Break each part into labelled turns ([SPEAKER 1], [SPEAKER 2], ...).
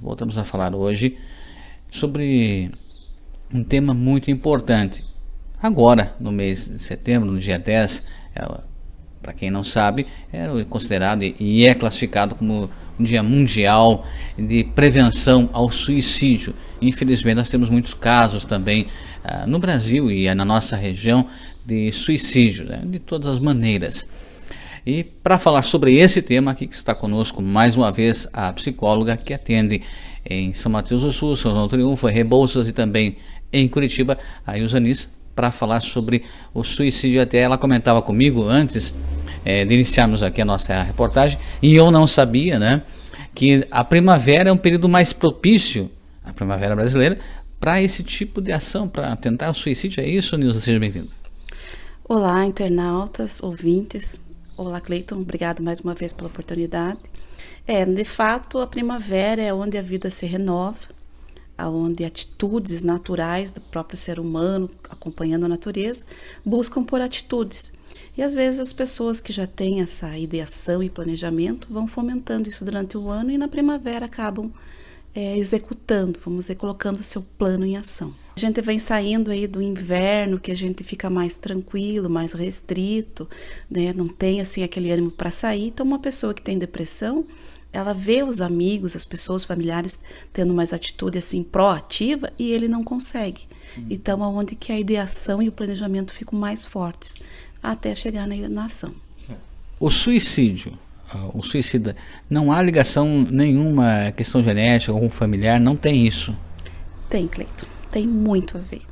[SPEAKER 1] voltamos a falar hoje sobre um tema muito importante. Agora, no mês de setembro, no dia 10, para quem não sabe, é considerado e é classificado como um dia mundial de prevenção ao suicídio. Infelizmente, nós temos muitos casos também no Brasil e na nossa região de suicídio, né, de todas as maneiras. E para falar sobre esse tema aqui que está conosco mais uma vez a psicóloga que atende em São Mateus do Sul, São João do Triunfo, Rebouças e também em Curitiba, a Ilzanis, para falar sobre o suicídio. Até ela comentava comigo antes de iniciarmos aqui a nossa reportagem, e eu não sabia, né, que a primavera é um período mais propício, a primavera brasileira, para esse tipo de ação, para tentar o suicídio. É isso, Nilza? Seja bem-vindo.
[SPEAKER 2] Olá, internautas, ouvintes. Olá, Cleiton, obrigado mais uma vez pela oportunidade. De fato, a primavera é onde a vida se renova, onde atitudes naturais do próprio ser humano, acompanhando a natureza, buscam por atitudes. E às vezes as pessoas que já têm essa ideação e planejamento vão fomentando isso durante o ano e na primavera acabam executando, vamos dizer, colocando o seu plano em ação. A gente vem saindo aí do inverno, que a gente fica mais tranquilo, mais restrito, né? Não tem assim aquele ânimo para sair. Então uma pessoa que tem depressão, ela vê os amigos, as pessoas familiares tendo mais atitude assim proativa e ele não consegue. Então aonde que a ideação e o planejamento ficam mais fortes até chegar na ação.
[SPEAKER 1] O suicídio, o suicida, não há ligação nenhuma, questão genética, algum familiar, não tem isso?
[SPEAKER 2] Tem, Cleiton, tem muito a ver.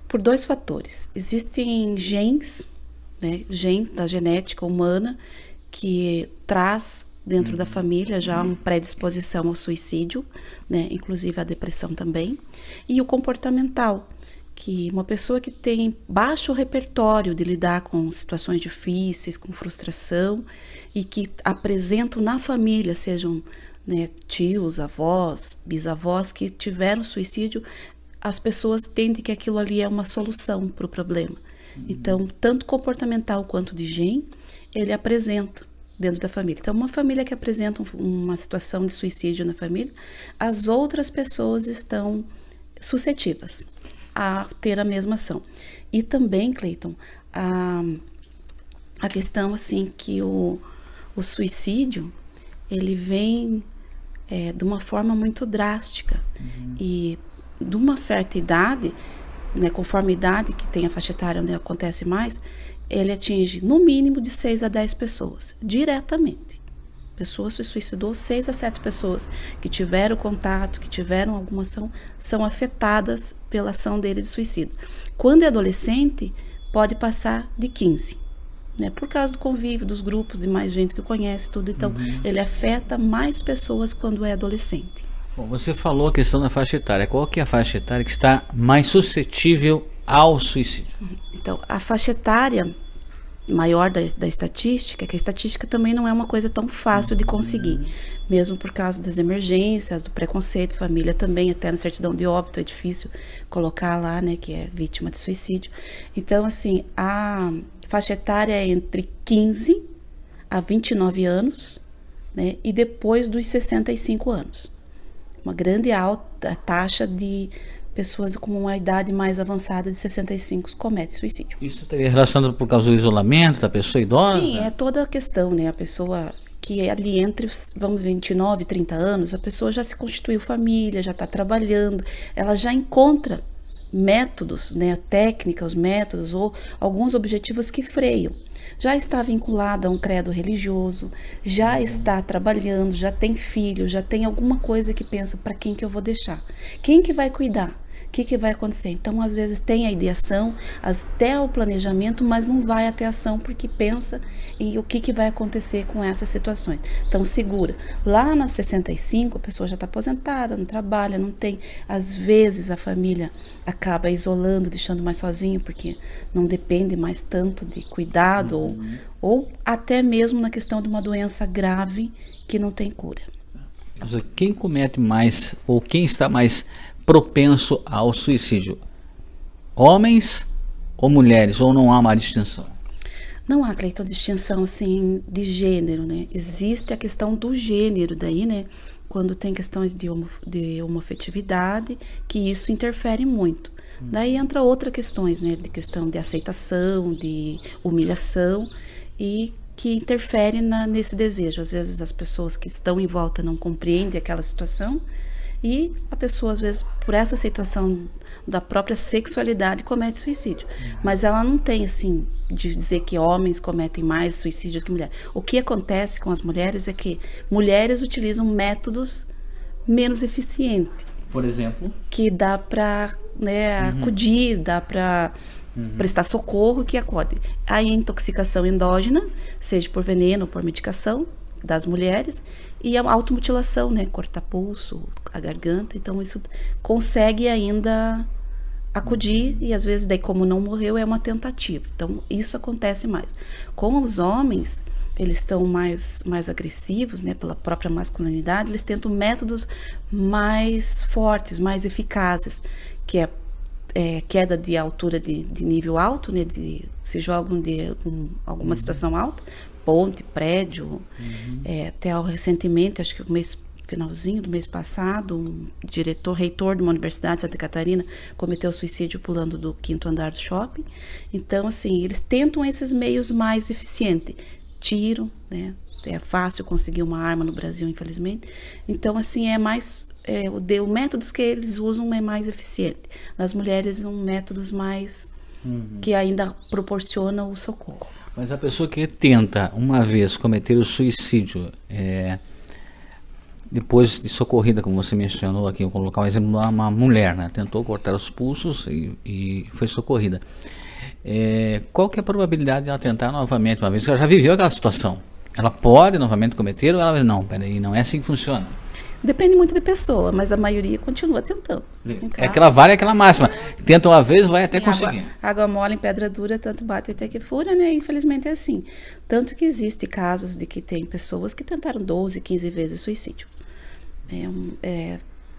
[SPEAKER 2] Por dois fatores. Existem genes, né, genes da genética humana que traz dentro da família já uma predisposição ao suicídio, né, inclusive a depressão também. E o comportamental, que uma pessoa que tem baixo repertório de lidar com situações difíceis, com frustração, e que apresentam na família, sejam, né, tios, avós, bisavós que tiveram suicídio, as pessoas entendem que aquilo ali é uma solução para o problema. Então, tanto comportamental quanto de gene, ele apresenta dentro da família. Então, uma família que apresenta uma situação de suicídio na família, as outras pessoas estão suscetíveis a ter a mesma ação. E também, Cleiton, a questão assim que o suicídio, ele vem de uma forma muito drástica. E de uma certa idade, né, conforme a idade que tem a faixa etária onde acontece mais, ele atinge no mínimo de 6 a 10 pessoas, diretamente. Pessoa se suicidou, 6 a 7 pessoas que tiveram contato, que tiveram alguma ação, são afetadas pela ação dele de suicídio. Quando é adolescente, pode passar de 15, né? Por causa do convívio, dos grupos, de mais gente que conhece tudo. Então, ele afeta mais pessoas quando é adolescente.
[SPEAKER 1] Bom, você falou a questão da faixa etária. Qual que é a faixa etária que está mais suscetível ao suicídio?
[SPEAKER 2] Então, a faixa etária maior da estatística, que a estatística também não é uma coisa tão fácil de conseguir, mesmo por causa das emergências, do preconceito, família também, até na certidão de óbito é difícil colocar lá, né, que é vítima de suicídio. Então, assim, a faixa etária é entre 15 a 29 anos, né, e depois dos 65 anos. Uma grande alta taxa de pessoas com uma idade mais avançada de 65 cometem suicídio.
[SPEAKER 1] Isso estaria relacionado por causa do isolamento da pessoa idosa?
[SPEAKER 2] Sim, é toda a questão, né? A pessoa que é ali entre os, vamos, 29 e 30 anos, a pessoa já se constituiu família, já está trabalhando, ela já encontra métodos, né, técnicas, métodos ou alguns objetivos que freiam. Já está vinculada a um credo religioso, já está trabalhando, já tem filho, já tem alguma coisa que pensa, para quem que eu vou deixar? Quem que vai cuidar? O que vai acontecer? Então, às vezes tem a ideação, até o planejamento, mas não vai até a ação porque pensa em o que vai acontecer com essas situações. Então, segura. Lá nos 65, a pessoa já está aposentada, não trabalha, não tem. Às vezes a família acaba isolando, deixando mais sozinho, porque não depende mais tanto de cuidado, ou até mesmo na questão de uma doença grave que não tem cura.
[SPEAKER 1] Quem comete mais, ou quem está mais propenso ao suicídio? Homens ou mulheres? Ou não há uma distinção?
[SPEAKER 2] Não há, Cleiton, distinção assim de gênero, né? Existe a questão do gênero daí, né? quando tem questões de homoafetividade, que isso interfere muito. Daí entra outras questões, né, de questão de aceitação, de humilhação, e que interfere nesse desejo. Às vezes as pessoas que estão em volta não compreendem aquela situação, e a pessoa, às vezes, por essa situação da própria sexualidade, comete suicídio. Mas ela não tem, assim, de dizer que homens cometem mais suicídio do que mulheres. O que acontece com as mulheres é que mulheres utilizam métodos menos eficientes.
[SPEAKER 1] Por exemplo?
[SPEAKER 2] Que dá para, né, acudir, dá para prestar socorro, que acode. A intoxicação endógena, seja por veneno ou por medicação, das mulheres, e a automutilação, né, cortar pulso, a garganta. Então isso consegue ainda acudir, e às vezes daí, como não morreu, é uma tentativa. Então isso acontece mais. Com os homens, eles estão mais agressivos, né, pela própria masculinidade, eles tentam métodos mais fortes, mais eficazes, que é queda de altura de nível alto, né, se jogam de alguma situação alta, ponte, prédio. Até recentemente, acho que finalzinho do mês passado, um reitor de uma universidade de Santa Catarina cometeu suicídio pulando do 5º andar do shopping. Então, assim, eles tentam esses meios mais eficientes. Tiro, né? É fácil conseguir uma arma no Brasil, infelizmente. Então, assim, o métodos que eles usam é mais eficiente. Nas mulheres, são métodos mais que ainda proporcionam o socorro.
[SPEAKER 1] Mas a pessoa que tenta uma vez cometer o suicídio, depois de socorrida, como você mencionou aqui, eu vou colocar um exemplo de uma mulher, né? Tentou cortar os pulsos e foi socorrida. Qual que é a probabilidade de ela tentar novamente, uma vez que ela já viveu aquela situação? Ela pode novamente cometer, ou ela não, peraí, não é assim que funciona?
[SPEAKER 2] Depende muito da pessoa, mas a maioria continua tentando.
[SPEAKER 1] É aquela vara, é aquela máxima. Tenta uma vez, vai até conseguir.
[SPEAKER 2] Água mole em pedra dura, tanto bate até que fura, né? Infelizmente é assim. Tanto que existe casos de que tem pessoas que tentaram 12, 15 vezes suicídio.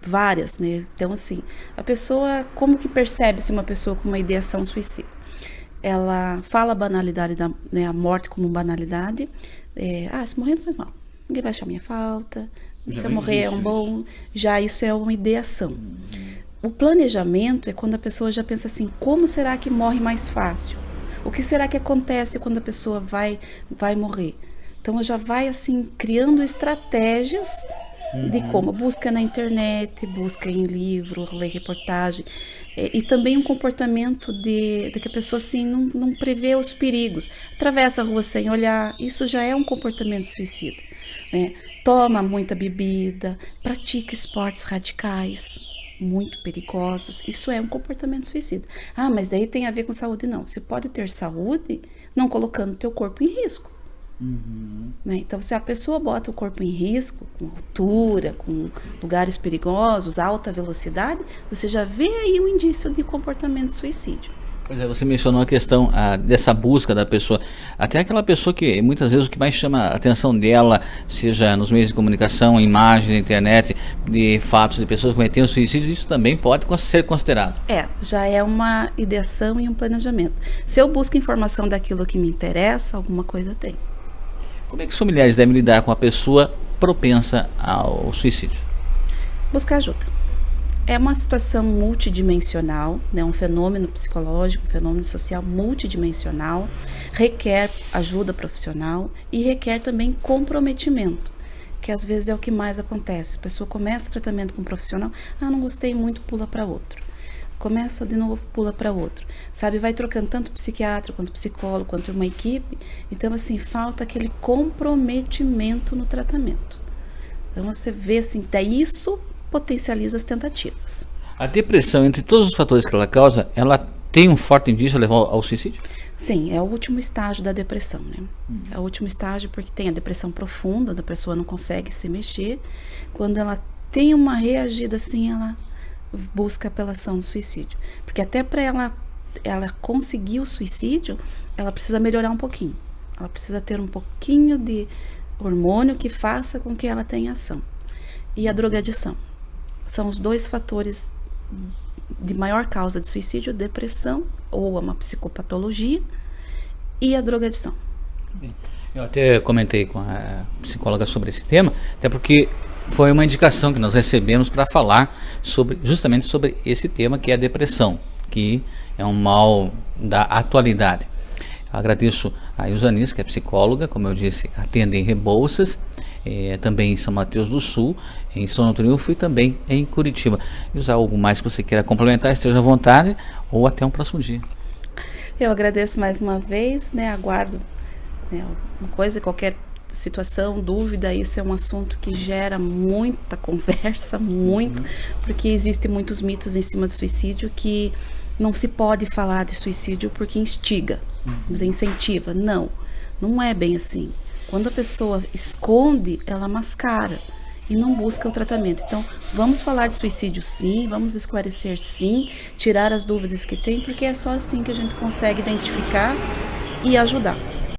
[SPEAKER 2] Várias, né? Então, assim, a pessoa, como que percebe-se uma pessoa com uma ideação suicida? Ela fala a banalidade, né, a morte como banalidade. Se morrer não faz mal. Ninguém vai achar minha falta. Se eu morrer é um bom... Já isso é uma ideação. O planejamento é quando a pessoa já pensa assim, como será que morre mais fácil? O que será que acontece quando a pessoa vai morrer? Então, ela já vai, assim, criando estratégias de como. Busca na internet, busca em livro, lê reportagem. E também um comportamento de que a pessoa, assim, não prevê os perigos. Atravessa a rua sem olhar. Isso já é um comportamento suicida, né? Toma muita bebida, pratica esportes radicais, muito perigosos. Isso é um comportamento suicida. Mas daí tem a ver com saúde? Não. Você pode ter saúde não colocando o teu corpo em risco. Né? Então, se a pessoa bota o corpo em risco, com altura, com lugares perigosos, alta velocidade, você já vê aí um indício de comportamento suicídio.
[SPEAKER 1] Pois é, você mencionou a questão dessa busca da pessoa. Até aquela pessoa que muitas vezes o que mais chama a atenção dela, seja nos meios de comunicação, imagens, internet, de fatos de pessoas cometendo suicídio, isso também pode ser considerado.
[SPEAKER 2] Já é uma ideação e um planejamento. Se eu busco informação daquilo que me interessa, alguma coisa tem.
[SPEAKER 1] Como é que os familiares devem lidar com a pessoa propensa ao suicídio?
[SPEAKER 2] Buscar ajuda. É uma situação multidimensional, né? Um fenômeno psicológico, um fenômeno social multidimensional, requer ajuda profissional e requer também comprometimento, que às vezes é o que mais acontece. A pessoa começa o tratamento com um profissional, não gostei muito, pula para outro. Começa de novo, pula para outro. Sabe, vai trocando tanto psiquiatra, quanto psicólogo, quanto uma equipe. Então, assim, falta aquele comprometimento no tratamento. Então, você vê, assim, daí isso potencializa as tentativas.
[SPEAKER 1] A depressão, entre todos os fatores que ela causa, ela tem um forte indício a levar ao suicídio?
[SPEAKER 2] Sim, é o último estágio da depressão, né? É o último estágio porque tem a depressão profunda, a pessoa não consegue se mexer. Quando ela tem uma reagida assim, ela busca pela ação do suicídio. Porque até para ela conseguir o suicídio, ela precisa melhorar um pouquinho. Ela precisa ter um pouquinho de hormônio que faça com que ela tenha ação. E a drogadição. São os dois fatores de maior causa de suicídio: depressão ou uma psicopatologia e a drogadição.
[SPEAKER 1] Eu até comentei com a psicóloga sobre esse tema, até porque foi uma indicação que nós recebemos para falar justamente sobre esse tema, que é a depressão, que é um mal da atualidade. Agradeço a Ilzanis, que é psicóloga, como eu disse, atende em Rebouças, também em São Mateus do Sul, em São Triunfo e também em Curitiba. E usar algo mais que você queira complementar, esteja à vontade, ou até um próximo dia.
[SPEAKER 2] Eu agradeço mais uma vez, né? Aguardo, né, uma coisa, qualquer situação, dúvida, isso é um assunto que gera muita conversa, muito, porque existem muitos mitos em cima do suicídio que não se pode falar de suicídio porque instiga, incentiva. Não é bem assim. Quando a pessoa esconde, ela mascara e não busca o tratamento. Então, vamos falar de suicídio sim, vamos esclarecer sim, tirar as dúvidas que tem, porque é só assim que a gente consegue identificar e ajudar.